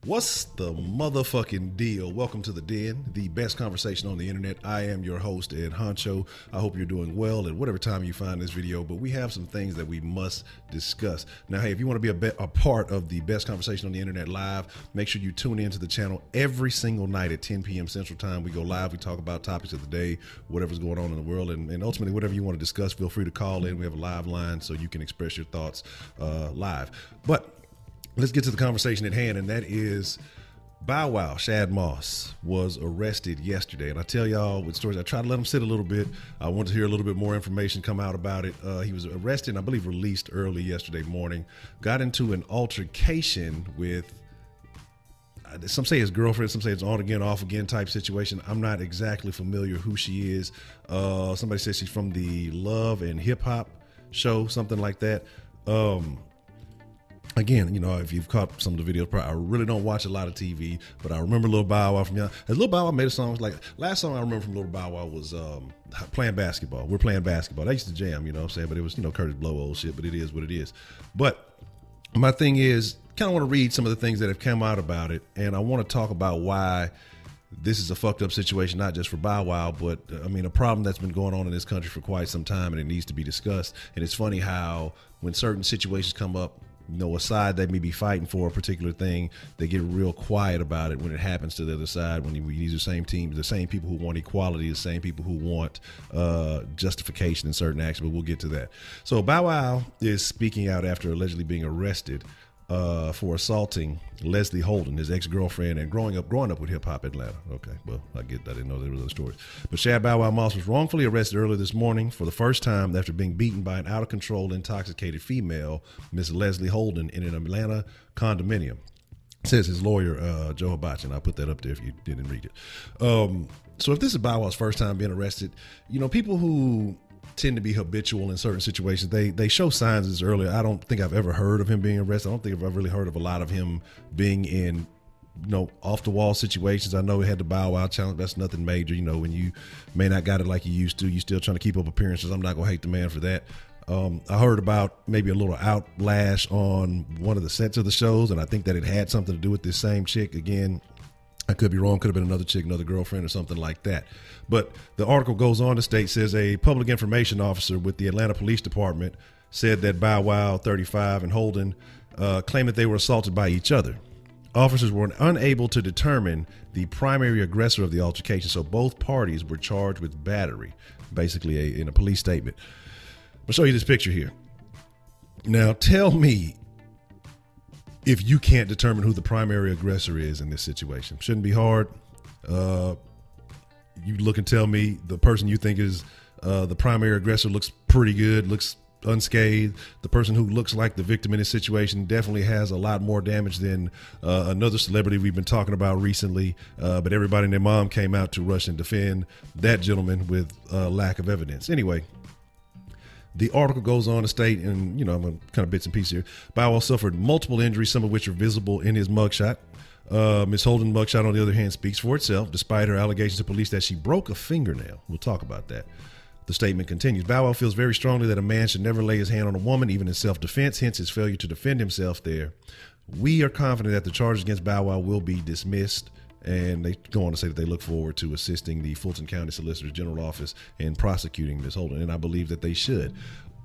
What's the motherfucking deal? Welcome to The Den, the best conversation on the internet. I am your host, Ed Honcho. I hope you're doing well at whatever time you find this video, but we have some things that we must discuss. Now, hey, if you want to be a part of the best conversation on the internet live, make sure you tune into the channel every single night at 10 p.m. Central Time. We go live. We talk about topics of the day, whatever's going on in the world, and ultimately whatever you want to discuss, feel free to call in. We have a live line so you can express your thoughts live. But let's get to the conversation at hand, and that is Bow Wow, Shad Moss, was arrested yesterday. And I tell y'all with stories, I try to let him sit a little bit. I want to hear a little bit more information come out about it. He was arrested and I believe released early yesterday morning. Got into an altercation with, some say his girlfriend, some say it's on again, off again type situation. I'm not exactly familiar who she is. Somebody says she's from the Love and Hip Hop show, something like that. Again, you know, if you've caught some of the videos, I really don't watch a lot of TV, but I remember Lil Bow Wow from young. As Lil Bow Wow made a song, like last song I remember from Lil Bow Wow was playing basketball. We're playing basketball. I used to jam, you know what I'm saying? But it was, you know, Curtis Blow old shit, but it is what it is. But my thing is, kind of want to read some of the things that have come out about it, and I want to talk about why this is a fucked up situation, not just for Bow Wow, but I mean, a problem that's been going on in this country for quite some time, and it needs to be discussed. And it's funny how when certain situations come up, you know, a side they may be fighting for a particular thing, they get real quiet about it when it happens to the other side. When these are the same teams, the same people who want equality, the same people who want justification in certain actions, but we'll get to that. So Bow Wow is speaking out after allegedly being arrested for assaulting Leslie Holden, his ex-girlfriend, and growing up with hip hop Atlanta. Okay, well, I didn't know there were other stories. But Shad Bow Wow Moss was wrongfully arrested earlier this morning for the first time after being beaten by an out-of-control, intoxicated female, Miss Leslie Holden, in an Atlanta condominium. Says his lawyer, Joe Hibachi, and I'll put that up there if you didn't read it. So if this is Bow Wow's first time being arrested, you know, people who tend to be habitual in certain situations, they show signs as earlier. I don't think I've ever heard of him being arrested. I don't think I've really heard of a lot of him being in, you know, off the wall situations. I know he had the Bow Wow challenge. That's nothing major. You know, when you may not got it like you used to, you still trying to keep up appearances. I'm not gonna hate the man for that. I heard about maybe a little outlash on one of the sets of the shows, and I think that it had something to do with this same chick. Again, I could be wrong. Could have been another chick, another girlfriend or something like that. But the article goes on to state, says a public information officer with the Atlanta Police Department said that Bow Wow, 35, and Holden claimed that they were assaulted by each other. Officers were unable to determine the primary aggressor of the altercation, so both parties were charged with battery, basically in a police statement. I'll show you this picture here. Now, tell me if you can't determine who the primary aggressor is in this situation. Shouldn't be hard. You look and tell me the person you think is the primary aggressor looks pretty good, looks unscathed. The person who looks like the victim in this situation definitely has a lot more damage than another celebrity we've been talking about recently, but everybody and their mom came out to rush and defend that gentleman with lack of evidence. Anyway, the article goes on to state, and you know, I'm going to kind of bits and pieces here. Bow Wow suffered multiple injuries, some of which are visible in his mugshot. Ms. Holden's mugshot, on the other hand, speaks for itself, despite her allegations to police that she broke a fingernail. We'll talk about that. The statement continues. Bow Wow feels very strongly that a man should never lay his hand on a woman, even in self-defense, hence his failure to defend himself there. We are confident that the charges against Bow Wow will be dismissed. And they go on to say that they look forward to assisting the Fulton County Solicitor General Office in prosecuting Ms. Holden, and I believe that they should.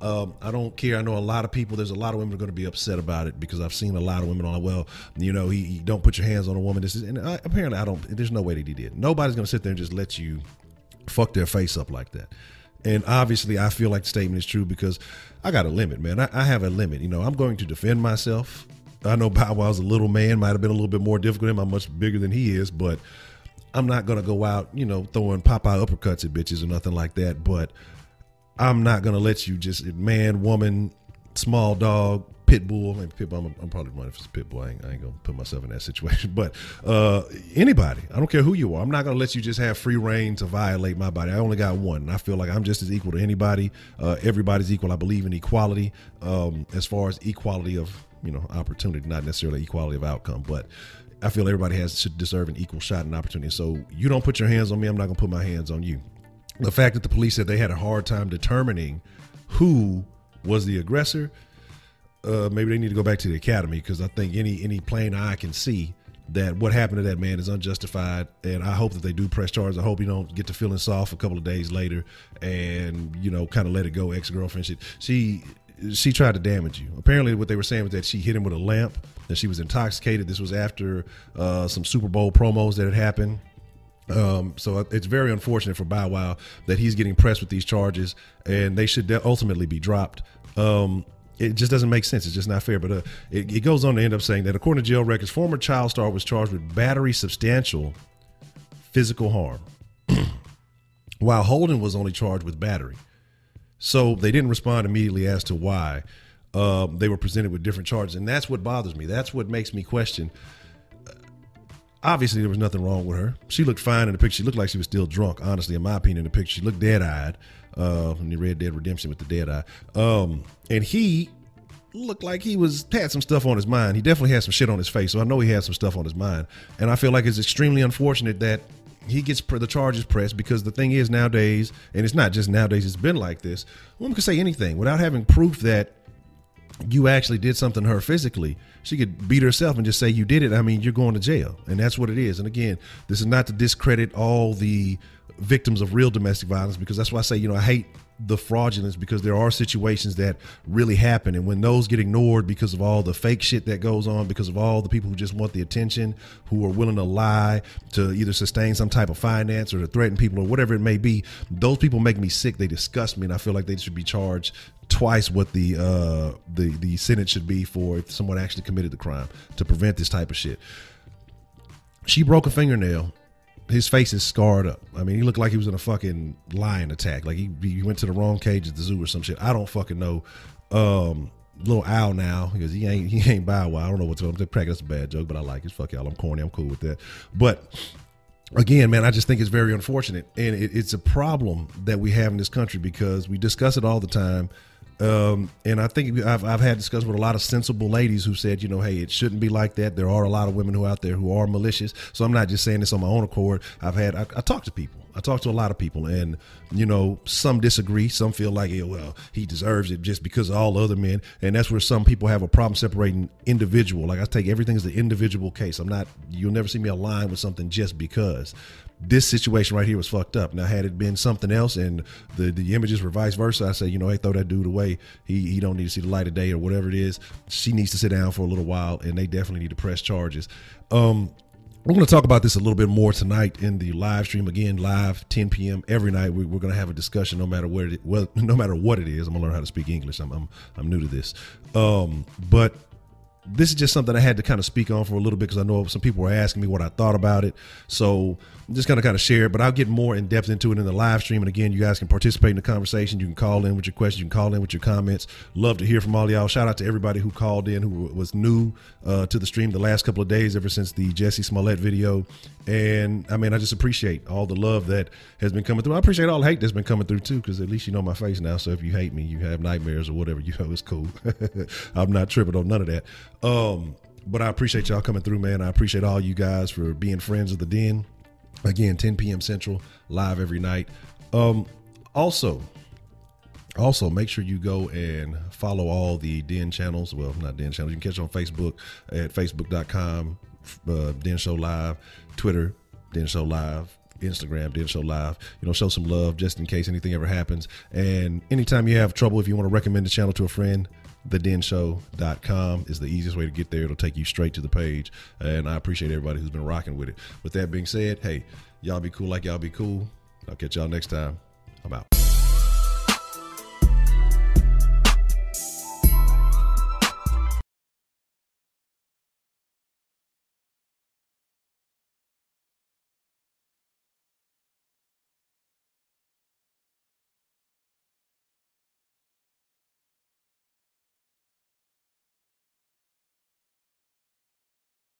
I don't care. I know a lot of people, there's a lot of women are going to be upset about it because I've seen a lot of women on, well, you know, he don't put your hands on a woman. This is, and apparently there's no way that he did. Nobody's going to sit there and just let you fuck their face up like that. And obviously I feel like the statement is true because I got a limit, man. I have a limit. You know, I'm going to defend myself. I know Bow Wow's a little man, might have been a little bit more difficult. I'm much bigger than he is, but I'm not going to go out, you know, throwing Popeye uppercuts at bitches or nothing like that. But I'm not going to let you just man, woman, small dog, pit bull. Maybe pit bull. I'm probably running for pit bull. I ain't going to put myself in that situation. But anybody, I don't care who you are. I'm not going to let you just have free reign to violate my body. I only got one. And I feel like I'm just as equal to anybody. Everybody's equal. I believe in equality as far as equality of, you know, opportunity, not necessarily equality of outcome, but I feel everybody should deserve an equal shot and opportunity. So you don't put your hands on me, I'm not gonna put my hands on you. The fact that the police said they had a hard time determining who was the aggressor, maybe they need to go back to the academy, because I think any plain eye can see that what happened to that man is unjustified, and I hope that they do press charges. I hope you don't get to feeling soft a couple of days later and, you know, kind of let it go. Ex-girlfriend shit. She tried to damage you. Apparently what they were saying was that she hit him with a lamp, that she was intoxicated. This was after some Super Bowl promos that had happened. So it's very unfortunate for Bow Wow that he's getting pressed with these charges, and they should ultimately be dropped. It just doesn't make sense. It's just not fair. But it goes on to end up saying that according to jail records, former child star was charged with battery substantial physical harm, while Holden was only charged with battery. So they didn't respond immediately as to why they were presented with different charges. And that's what bothers me. That's what makes me question. Obviously, there was nothing wrong with her. She looked fine in the picture. She looked like she was still drunk, honestly, in my opinion, in the picture. She looked dead-eyed in the Red Dead Redemption with the dead eye. And he looked like he had some stuff on his mind. He definitely had some shit on his face, so I know he had some stuff on his mind. And I feel like it's extremely unfortunate that he gets the charges pressed, because the thing is nowadays, and it's not just nowadays, it's been like this, a woman can say anything without having proof that you actually did something to her physically. She could beat herself and just say you did it. I mean, you're going to jail, and that's what it is. And again, this is not to discredit all the victims of real domestic violence, because that's why I say, you know, I hate the fraudulence, because there are situations that really happen, and when those get ignored because of all the fake shit that goes on, because of all the people who just want the attention, who are willing to lie to either sustain some type of finance or to threaten people or whatever it may be, those people make me sick. They disgust me, and I feel like they should be charged twice what the sentence should be for if someone actually committed the crime, to prevent this type of shit. She broke a fingernail. His face is scarred up. I mean, he looked like he was in a fucking lion attack. Like he went to the wrong cage at the zoo or some shit. I don't fucking know. Little Owl now, because he ain't Bow Wow. I don't know what to tell him. They're cracking us a bad joke, but I like it. Fuck y'all. I'm corny. I'm cool with that. But again, man, I just think it's very unfortunate, and it's a problem that we have in this country, because we discuss it all the time. And I think I've had discussions with a lot of sensible ladies who said, you know, hey, it shouldn't be like that. There are a lot of women who are out there who are malicious. So I'm not just saying this on my own accord. I talk to people. I talk to a lot of people, and, you know, some disagree. Some feel like, yeah, well, he deserves it just because of all the other men. And that's where some people have a problem separating individual. Like, I take everything as the individual case. You'll never see me align with something just because. This situation right here was fucked up. Now, had it been something else and the images were vice versa, I say, you know, hey, throw that dude away. He don't need to see the light of day or whatever it is. She needs to sit down for a little while, and they definitely need to press charges. We're going to talk about this a little bit more tonight in the live stream. Again, live 10 p.m. every night. We're going to have a discussion no matter what it is. I'm going to learn how to speak English. I'm new to this. But this is just something I had to kind of speak on for a little bit, because I know some people were asking me what I thought about it. So I'm just going to kind of share it, but I'll get more in depth into it in the live stream. And again, you guys can participate in the conversation. You can call in with your questions. You can call in with your comments. Love to hear from all y'all. Shout out to everybody who called in, who was new to the stream the last couple of days, ever since the Jesse Smollett video. And I mean, I just appreciate all the love that has been coming through. I appreciate all the hate that's been coming through too, because at least you know my face now. So if you hate me, you have nightmares or whatever, you know, it's cool. I'm not tripping on none of that. But I appreciate y'all coming through, man. I appreciate all you guys for being friends of the Den. Again, 10 p.m. Central, live every night. Also, make sure you go and follow all the Den channels. Well, not Den channels. You can catch on Facebook at facebook.com, Den Show Live, Twitter, Den Show Live, Instagram, Den Show Live. You know, show some love just in case anything ever happens. And anytime you have trouble, if you want to recommend the channel to a friend, thedenshow.com is the easiest way to get there. It'll take you straight to the page, and I appreciate everybody who's been rocking with it. With that being said, hey, y'all be cool like y'all be cool. I'll catch y'all next time. I'm out.